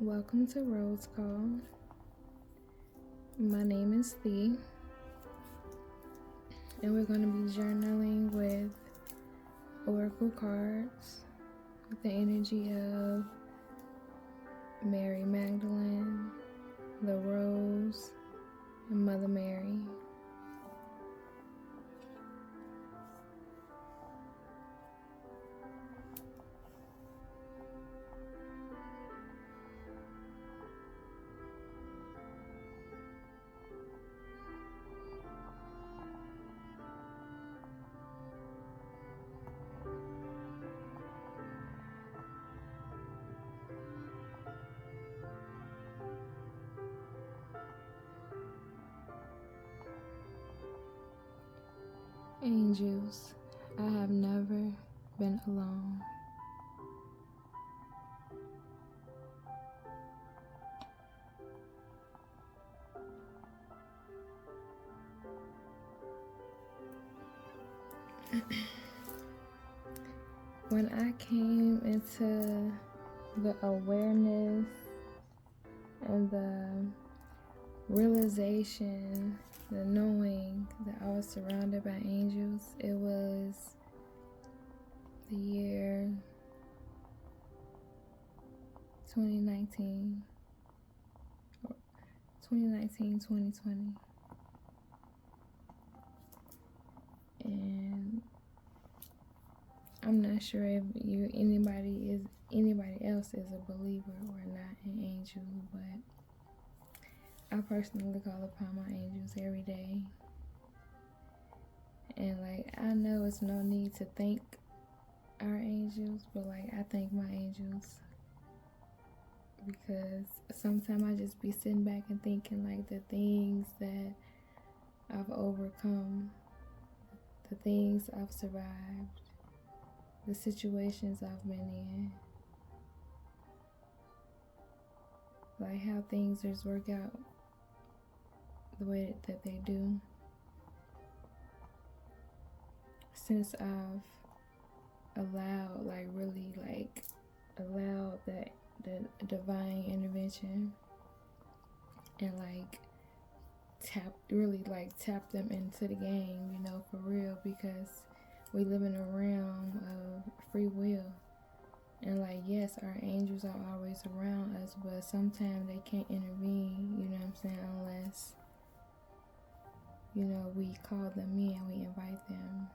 Welcome to Rose Call. My name is Thee, and we're going to be journaling with oracle cards with the energy of Mary Magdalene, the Rose, and Mother Mary. Angels, I have never been alone. When I came into the awareness and the realization, the knowing that I was surrounded by angels, it was the year 2019, 2020. And I'm not sure if anybody else is a believer or not in angels, but I personally call upon my angels every day. And like, I know it's no need to thank our angels, but like, I thank my angels because sometimes I just be sitting back and thinking like the things that I've overcome, the things I've survived, the situations I've been in, like how things just work out the way that they do. Since I've allowed, like really like allowed that the divine intervention and like tap them into the game, you know, for real, because we live in a realm of free will. And like, yes, our angels are always around us, but sometimes they can't intervene, you know what I'm saying, unless, you know, we call them in, we invite them.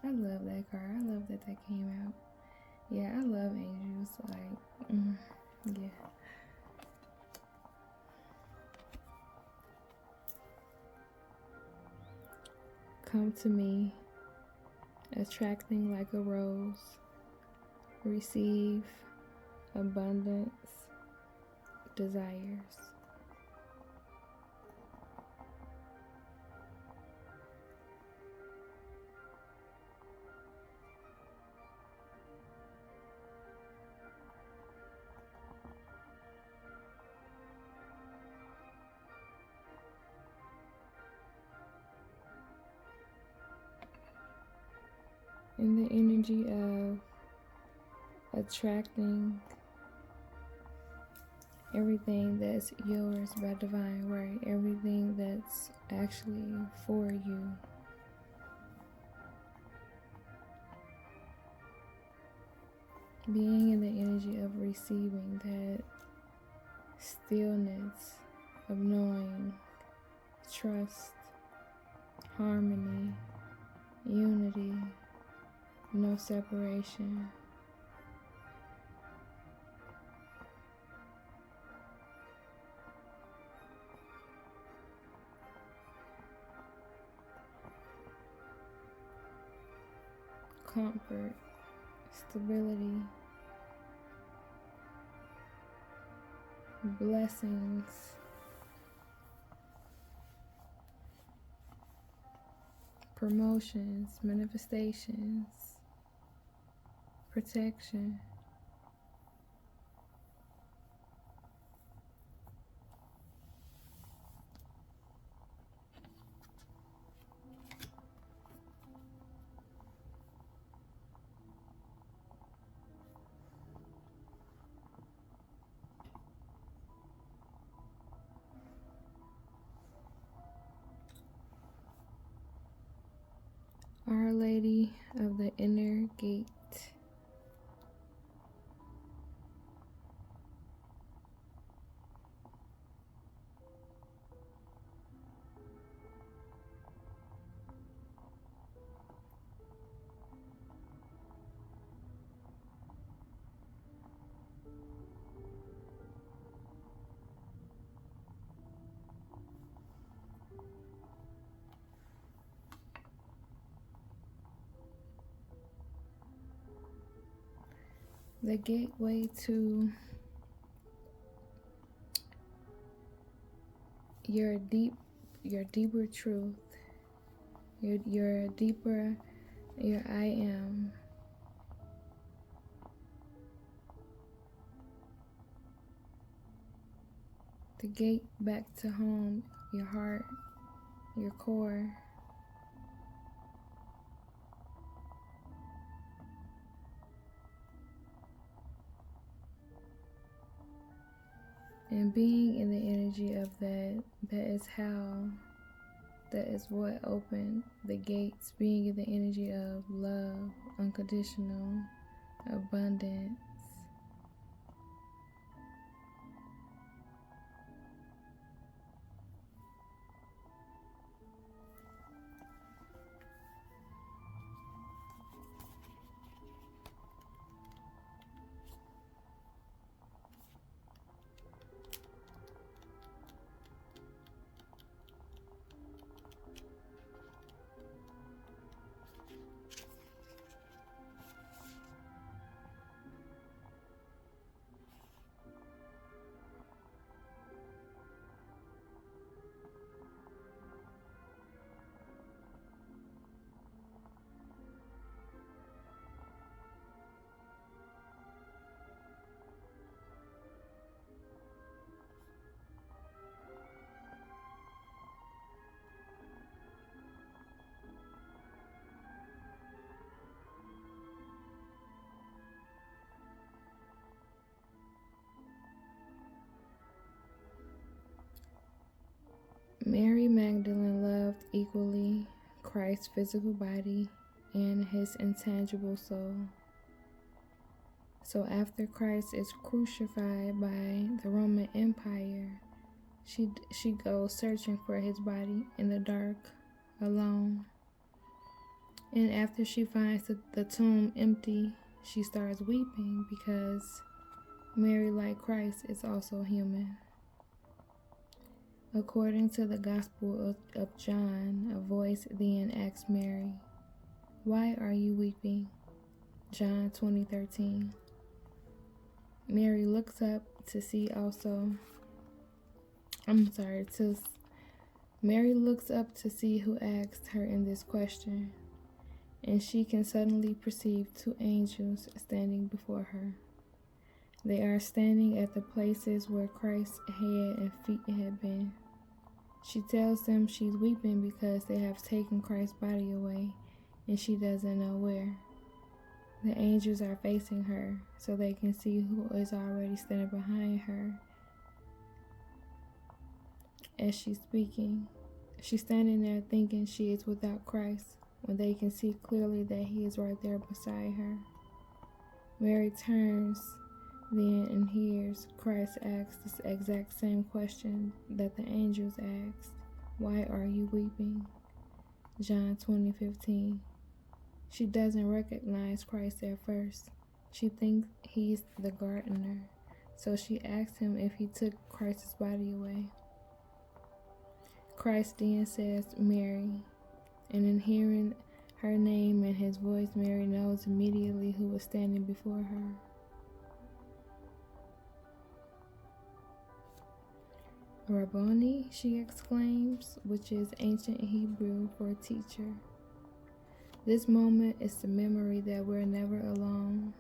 I love that card. I love that came out. Yeah, I love angels. Like, yeah. Come to me, attracting like a rose. Receive abundance, desires. In the energy of attracting everything that's yours by divine right, everything that's actually for you. Being in the energy of receiving that stillness of knowing, trust, harmony, unity, no separation. Comfort, stability, blessings, promotions, manifestations, protection. Our Lady of the Inner Gate. The gateway to your deeper truth, your I am. The gate back to home, your heart, your core. And being in the energy of that is how That is what opened the gates, being in the energy of love, unconditional, abundance. Mary Magdalene loved equally Christ's physical body and his intangible soul. So after Christ is crucified by the Roman Empire, she goes searching for his body in the dark, alone. And after she finds the tomb empty, she starts weeping because Mary, like Christ, is also human. According to the Gospel of John, a voice then asked Mary, "Why are you weeping?" John 20:13. Mary looks up to see Mary looks up to see who asked her in this question, and she can suddenly perceive two angels standing before her. They are standing at the places where Christ's head and feet had been. She tells them she's weeping because they have taken Christ's body away, and she doesn't know where. The angels are facing her so they can see who is already standing behind her as she's speaking. She's standing there thinking she is without Christ when they can see clearly that he is right there beside her. Mary turns then and hears Christ ask this exact same question that the angels asked. "Why are you weeping?" John 20:15. She doesn't recognize Christ at first. She thinks he's the gardener, so she asks him if he took Christ's body away. Christ then says, "Mary," and in hearing her name and his voice, Mary knows immediately who is standing before her. "Rabboni," she exclaims, which is ancient Hebrew for teacher. This moment is the memory that we're never alone.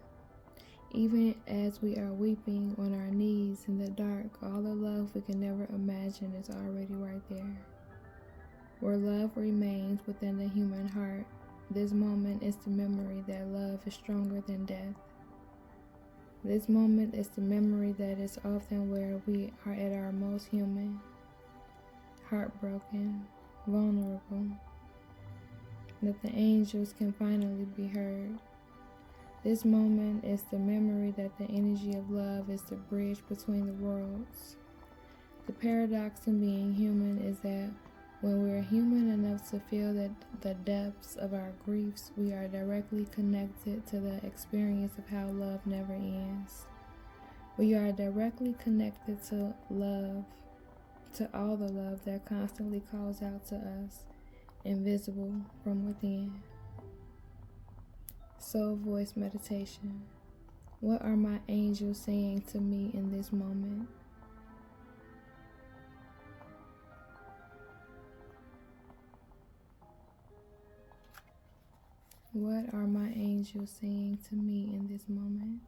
Even as we are weeping on our knees in the dark, all the love we can never imagine is already right there. Where love remains within the human heart, this moment is the memory that love is stronger than death. This moment is the memory that is often where we are at our most human, heartbroken, vulnerable, that the angels can finally be heard. This moment is the memory that the energy of love is the bridge between the worlds. The paradox in being human is that when we're human enough to feel that the depths of our griefs, we are directly connected to the experience of how love never ends. We are directly connected to love, to all the love that constantly calls out to us, invisible from within. Soul Voice Meditation. What are my angels saying to me in this moment? What are my angels saying to me in this moment?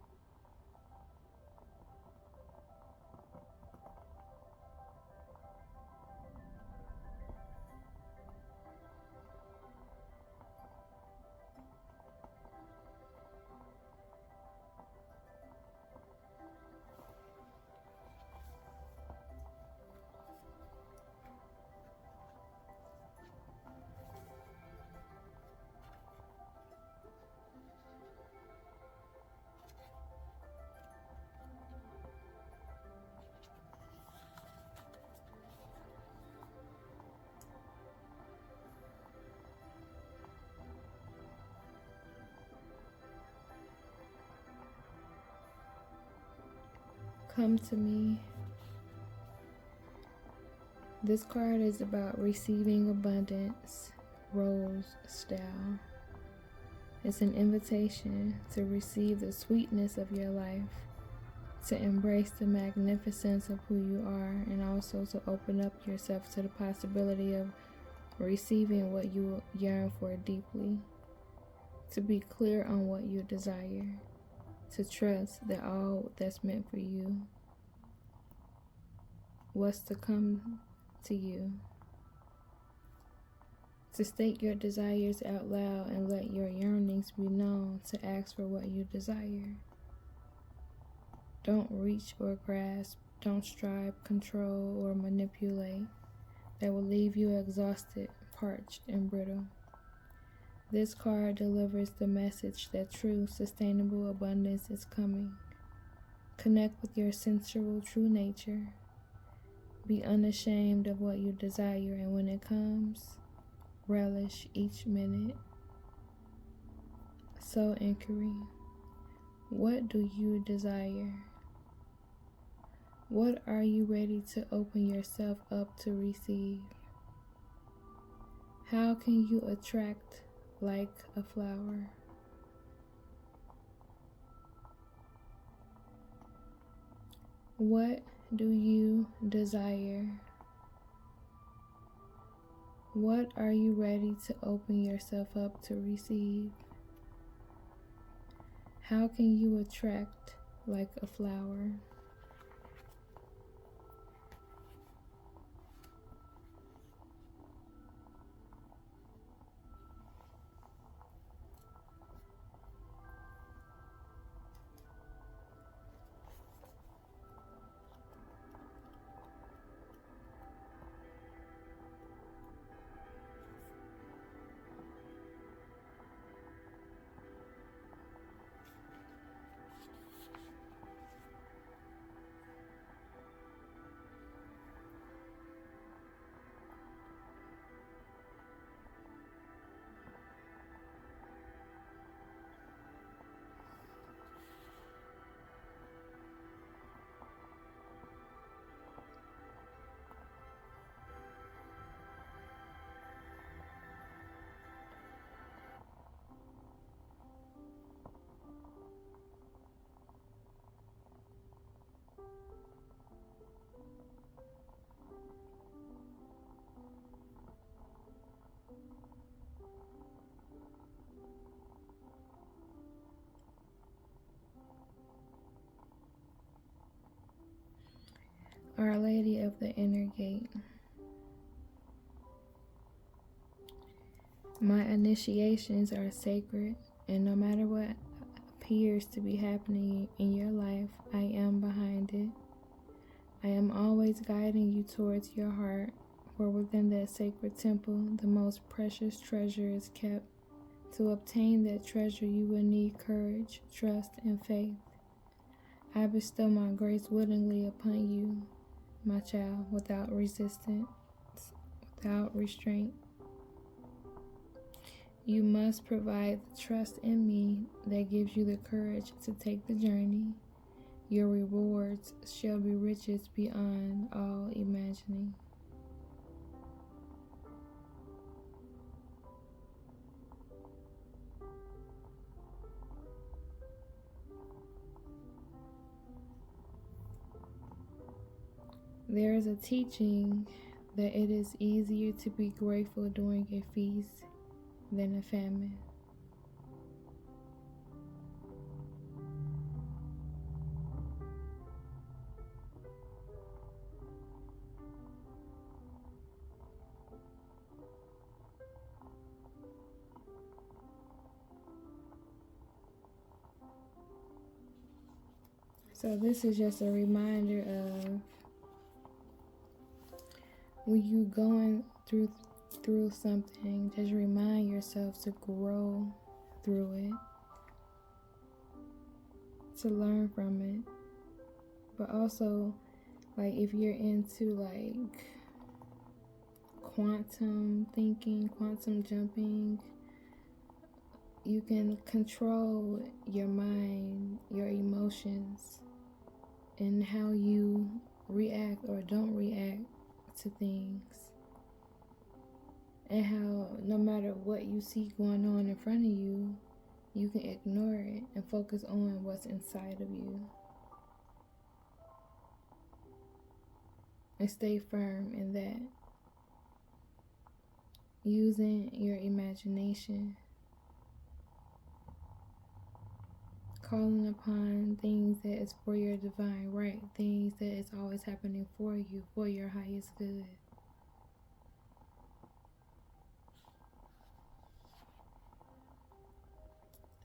come to me. This card is about receiving abundance, rose style. It's an invitation to receive the sweetness of your life, to embrace the magnificence of who you are, and also to open up yourself to the possibility of receiving what you yearn for deeply, to be clear on what you desire, to trust that all that's meant for you, what's to come to you, to state your desires out loud and let your yearnings be known, to ask for what you desire. Don't reach or grasp, don't strive, control, or manipulate. That will leave you exhausted, parched, and brittle. This card delivers the message that true, sustainable abundance is coming. Connect with your sensual, true nature. Be unashamed of what you desire, and when it comes, relish each minute. Soul inquiry. What do you desire? What are you ready to open yourself up to receive? How can you attract like a flower? What do you desire? What are you ready to open yourself up to receive? How can you attract like a flower? Our Lady of the Inner Gate. My initiations are sacred, and no matter what appears to be happening in your life, I am behind it. I am always guiding you towards your heart, for within that sacred temple, the most precious treasure is kept. To obtain that treasure, you will need courage, trust, and faith. I bestow my grace willingly upon you, my child, without resistance, without restraint. You must provide the trust in me that gives you the courage to take the journey. Your rewards shall be riches beyond all imagining. There is a teaching that it is easier to be grateful during a feast than a famine. So this is just a reminder of when you going through something, just remind yourself to grow through it, to learn from it. But also, like, if you're into like quantum thinking, quantum jumping, you can control your mind, your emotions. and how you react or don't react to things. And how no matter what you see going on in front of you, you can ignore it and focus on what's inside of you. And stay firm in that. Using your imagination. Calling upon things that is for your divine right. Things that is always happening for you, for your highest good.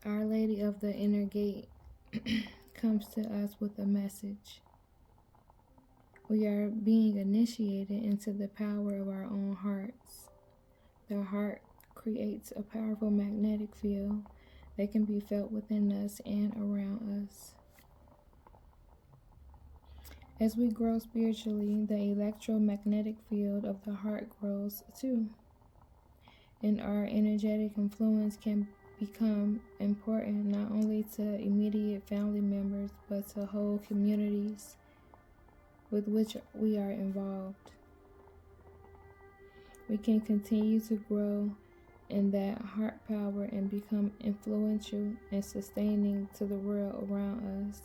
Our Lady of the Inner Gate comes to us with a message. We are being initiated into the power of our own hearts. The heart creates a powerful magnetic field that can be felt within us and around us. As we grow spiritually, the electromagnetic field of the heart grows too. And our energetic influence can become important not only to immediate family members, but to whole communities with which we are involved. We can continue to grow in that heart power and become influential and sustaining to the world around us.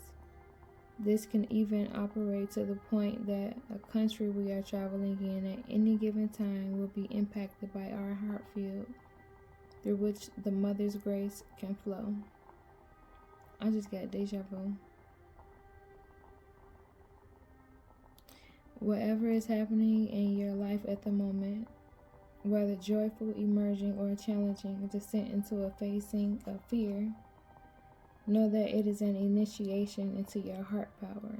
This can even operate to the point that a country we are traveling in at any given time will be impacted by our heart field, through which the Mother's grace can flow. I just got deja vu. Whatever is happening in your life at the moment, whether joyful, emerging, or challenging, descent into a facing of fear, know that it is an initiation into your heart power.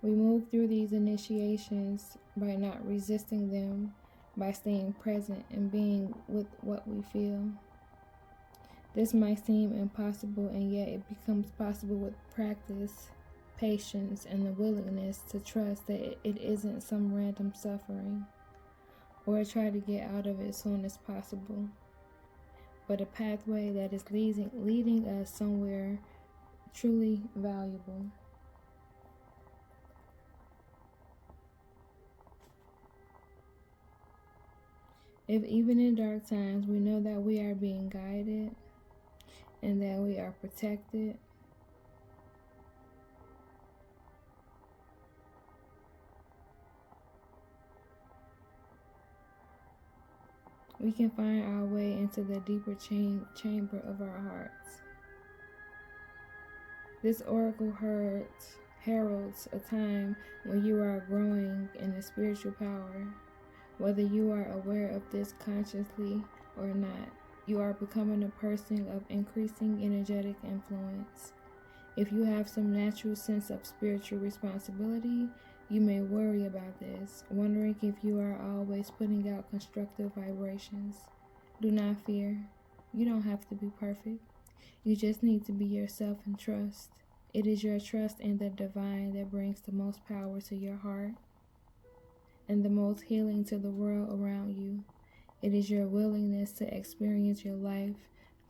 We move through these initiations by not resisting them, by staying present and being with what we feel. This might seem impossible, and yet it becomes possible with practice, patience, and the willingness to trust that it isn't some random suffering, or try to get out of it as soon as possible, but a pathway that is leading us somewhere truly valuable. If even in dark times we know that we are being guided and that we are protected, we can find our way into the deeper chamber of our hearts. This oracle heralds a time when you are growing in a spiritual power. Whether you are aware of this consciously or not, you are becoming a person of increasing energetic influence. If you have some natural sense of spiritual responsibility, you may worry about this, wondering if you are always putting out constructive vibrations. Do not fear. You don't have to be perfect. You just need to be yourself and trust. It is your trust in the divine that brings the most power to your heart and the most healing to the world around you. It is your willingness to experience your life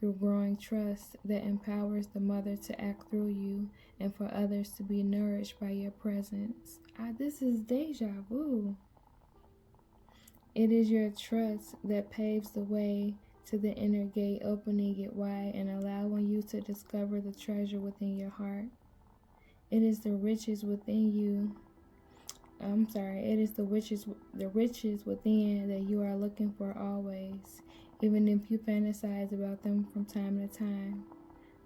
through growing trust that empowers the Mother to act through you and for others to be nourished by your presence. This is deja vu. It is your trust that paves the way to the inner gate, opening it wide and allowing you to discover the treasure within your heart. It is the riches within you. It is the riches within that you are looking for always, even if you fantasize about them from time to time,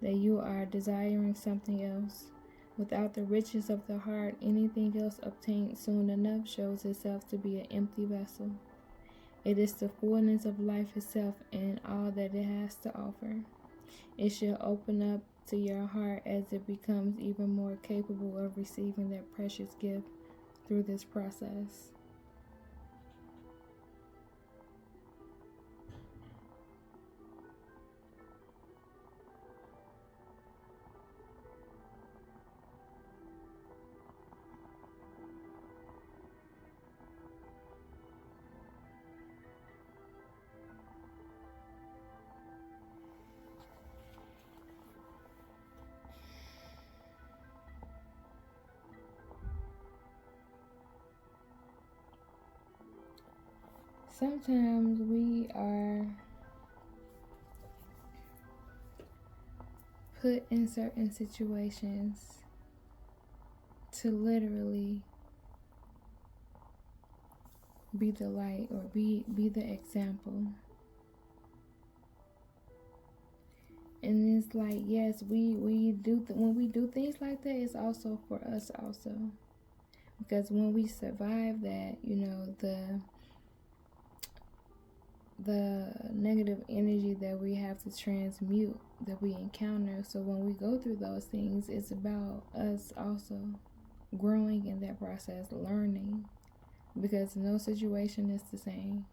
that you are desiring something else. Without the riches of the heart, anything else obtained soon enough shows itself to be an empty vessel. It is the fullness of life itself and all that it has to offer. It should open up to your heart as it becomes even more capable of receiving that precious gift through this process. sometimes we are put in certain situations to literally be the light or be the example. And it's like, yes, we do when we do things like that, it's also for us also, because when we survive that, you know, the negative energy that we have to transmute, that we encounter. So when we go through those things, it's about us also growing in that process, learning, because no situation is the same.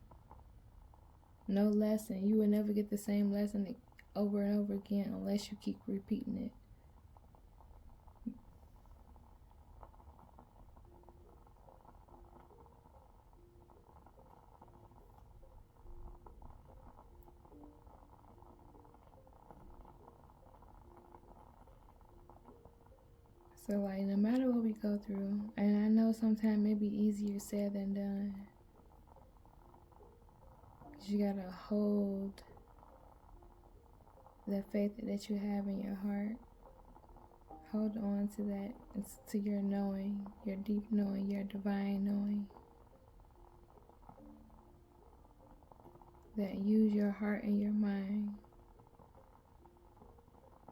No lesson. You will never get the same lesson over and over again unless you keep repeating it. So, like, no matter what we go through, and I know sometimes it be easier said than done, because you gotta hold that faith that you have in your heart. Hold on to that, to your knowing, your deep knowing, your divine knowing. That use your heart and your mind.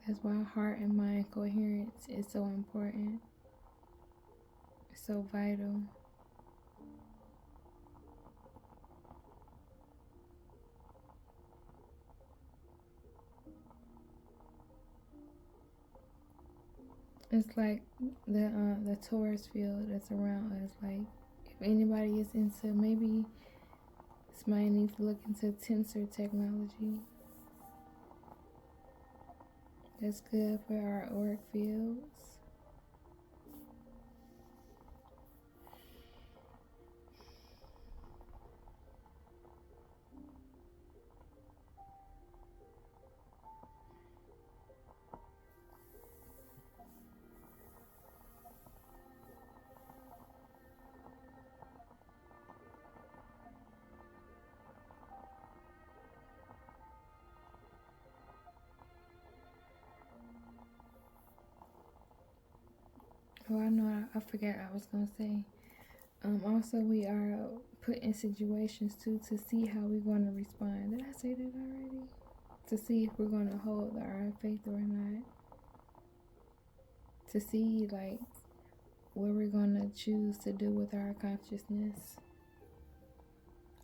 That's why heart and mind coherence is so important. It's so vital. It's like the Taurus field that's around us. Like, if anybody is into, maybe somebody needs to look into tensor technology. That's good for our auric fields. Oh, I know, I forgot I was gonna say. Also, we are put in situations too to see how we're gonna respond. Did I say that already? To see if we're gonna hold our faith or not. To see, like, what we're gonna choose to do with our consciousness.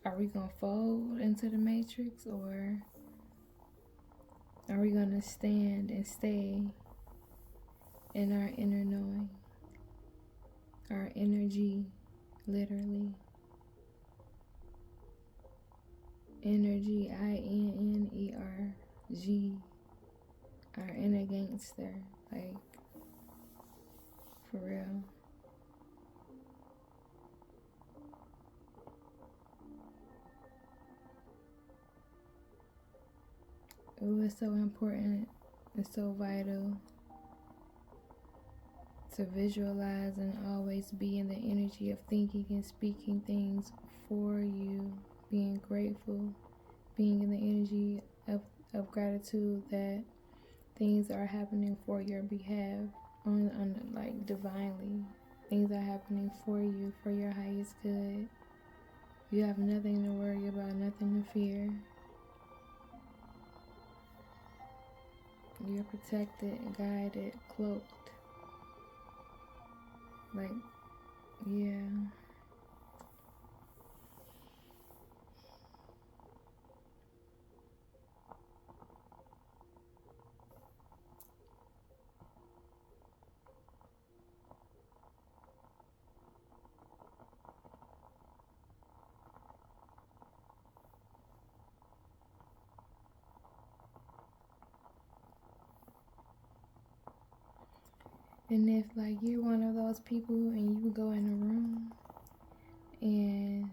Are we gonna fold into the matrix, or are we gonna stand and stay in our inner knowing, our energy, literally? Energy, INNERG, our inner gangster, like, for real. It was so important and so vital to visualize and always be in the energy of thinking and speaking things for you, being grateful, being in the energy of gratitude that things are happening for your behalf, on like divinely. Things are happening for you, for your highest good. You have nothing to worry about, nothing to fear. You're protected, guided, cloaked. Like, yeah. And if, like, you're one of those people and you go in a room and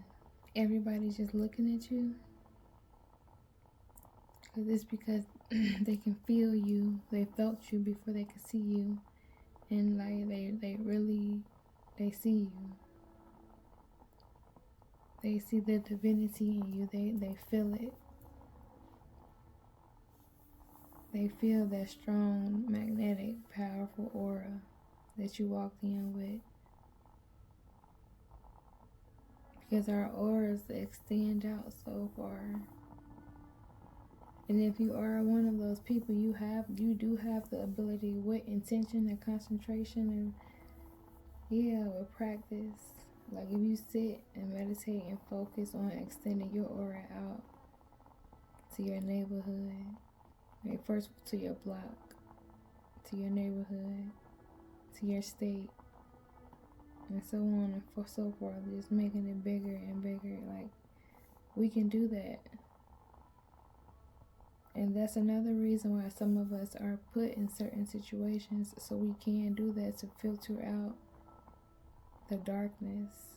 everybody's just looking at you, because it's because they can feel you, they felt you before they could see you, and like they really, they see you. They see the divinity in you. They feel it. They feel that strong, magnetic, powerful aura that you walked in with. Because our auras extend out so far. And if you are one of those people, you do have the ability with intention and concentration and with practice. Like if you sit and meditate and focus on extending your aura out to your neighborhood, like first to your block, to your neighborhood, to your state, and so on and so forth, just making it bigger and bigger. Like we can do that. And that's another reason why some of us are put in certain situations, so we can do that, to filter out the darkness.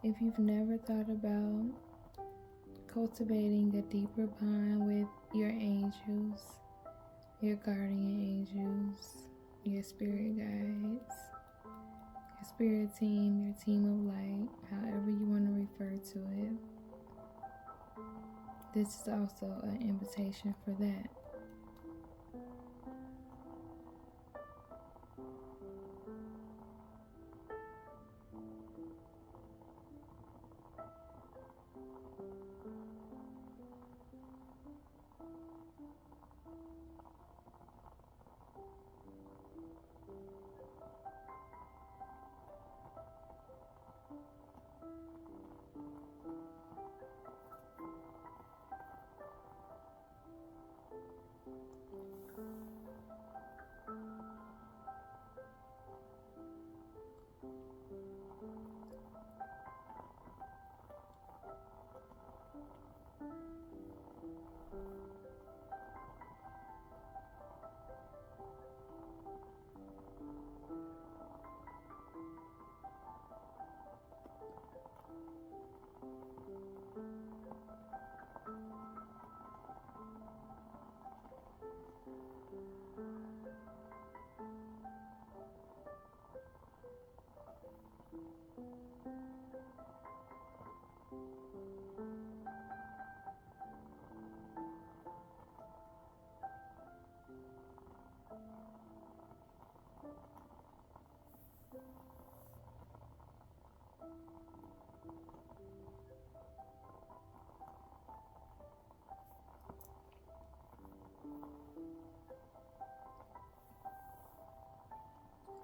If you've never thought about cultivating a deeper bond with your angels, your guardian angels, your spirit guides, your spirit team, your team of light, however you want to refer to it, this is also an invitation for that.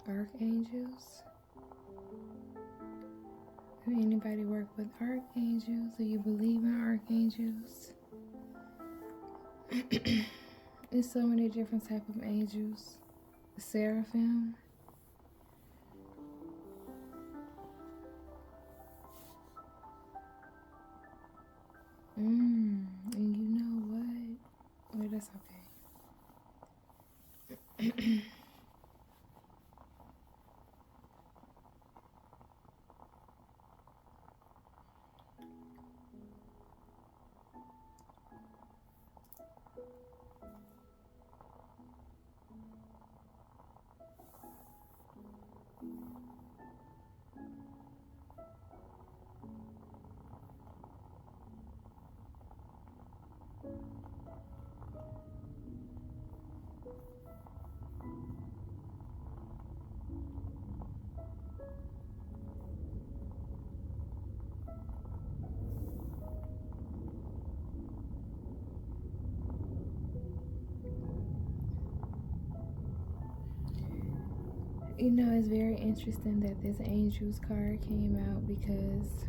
archangels. Do anybody work with archangels? Do you believe in archangels? There's so many different types of angels. Seraphim. And you know what? Wait, that's okay. You know, it's very interesting that this Angels card came out because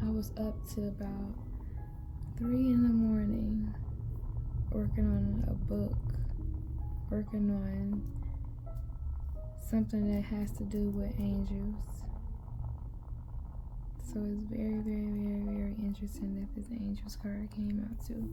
I was up to about 3 in the morning working on a book, working on something that has to do with angels. So it's very, very, very, very interesting that this Angels card came out too.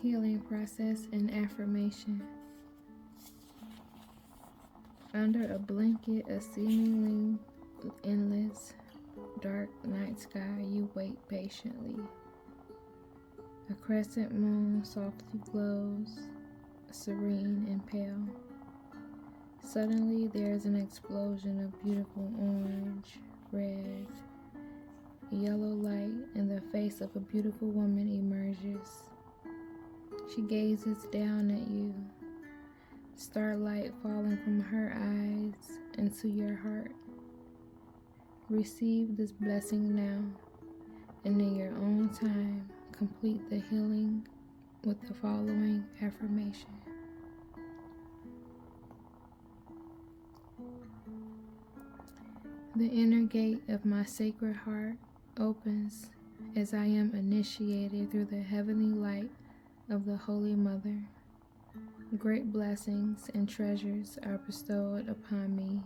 Healing process and affirmation. Under a blanket of seemingly endless dark night sky, you wait patiently. A crescent moon softly glows, serene and pale. Suddenly, there is an explosion of beautiful orange, red, yellow light, and the face of a beautiful woman emerges. She gazes down at you, starlight falling from her eyes into your heart. Receive this blessing now, and in your own time, complete the healing with the following affirmation. The inner gate of my sacred heart opens as I am initiated through the heavenly light of the Holy Mother. Great blessings and treasures are bestowed upon me,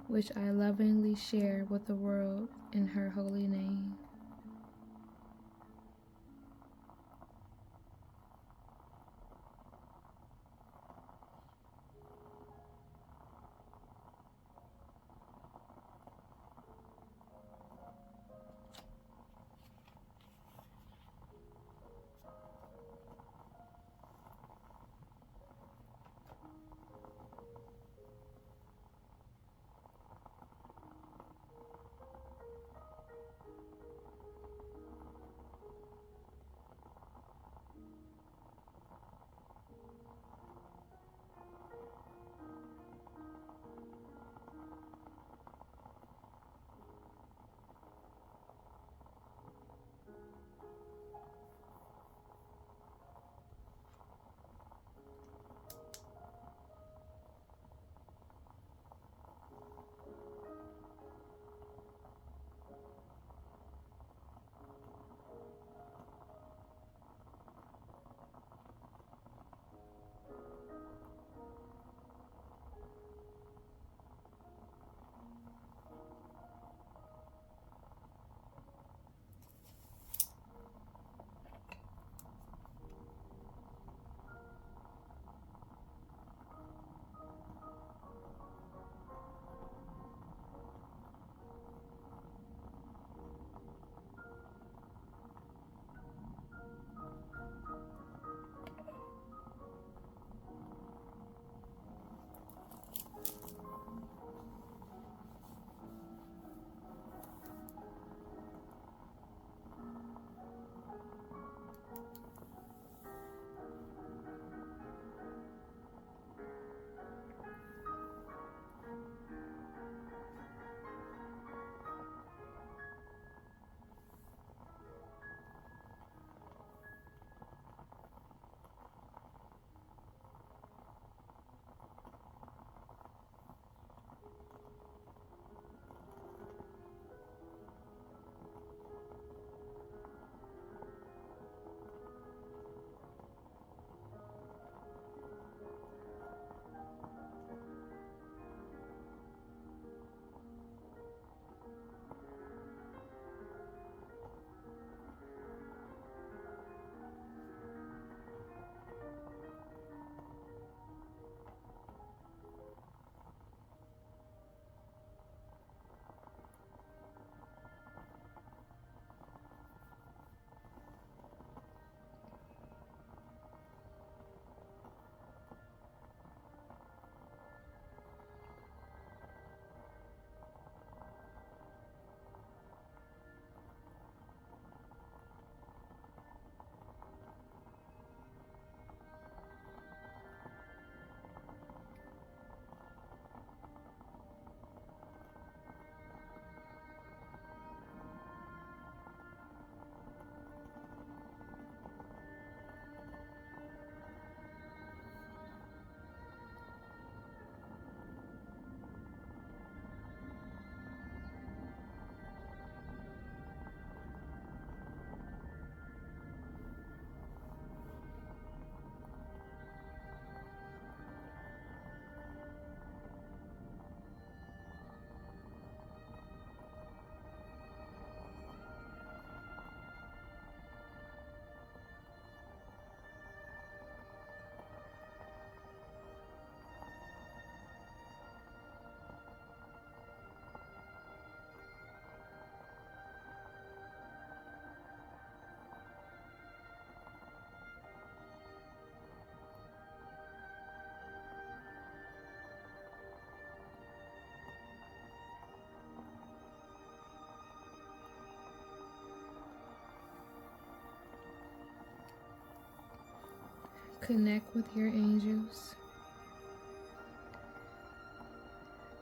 which I lovingly share with the world in her holy name. connect with your angels.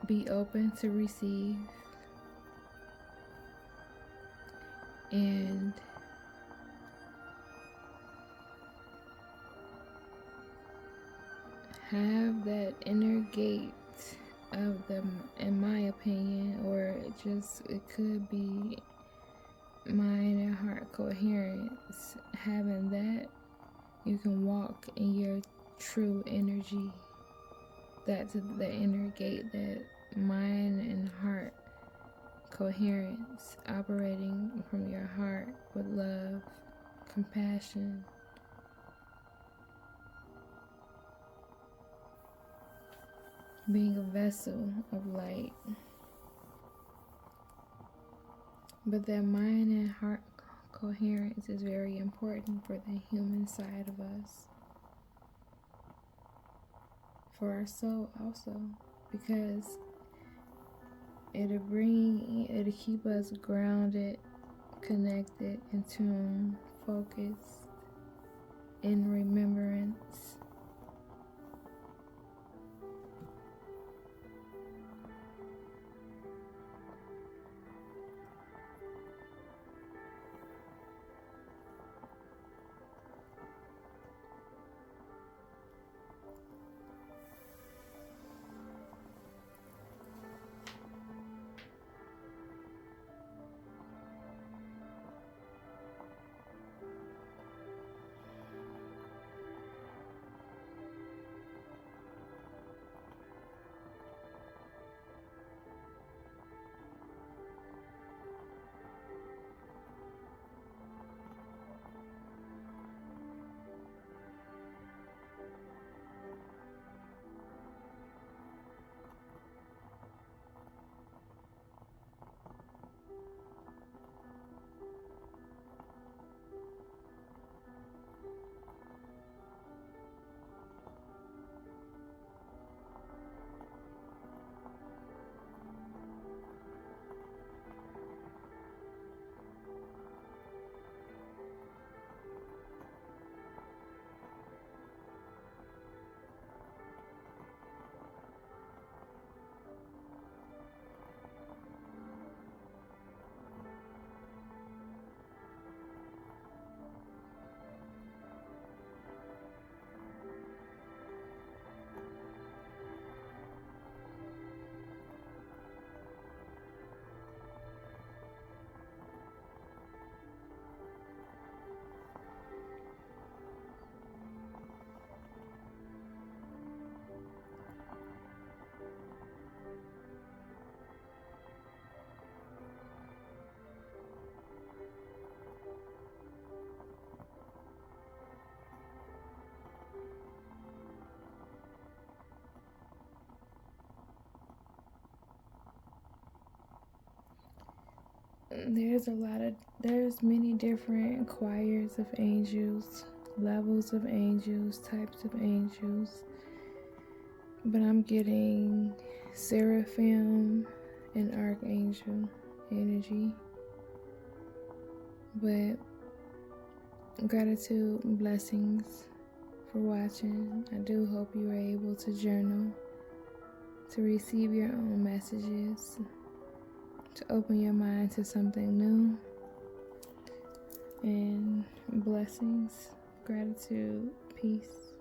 Be open to receive. And have that inner gate of them, in my opinion, or it could be mind and heart coherence. Having that, you can walk in your true energy. That's the inner gate, that mind and heart coherence, operating from your heart with love, compassion. Being a vessel of light. But that mind and heart coherence is very important for the human side of us. For our soul also. Because it'll keep us grounded, connected, in tune, focused, in remembrance. There's many different choirs of angels, levels of angels, types of angels, but I'm getting seraphim and archangel energy. But gratitude and blessings for watching. I do hope you were able to journal, to receive your own messages, to open your mind to something new. And blessings, gratitude, peace.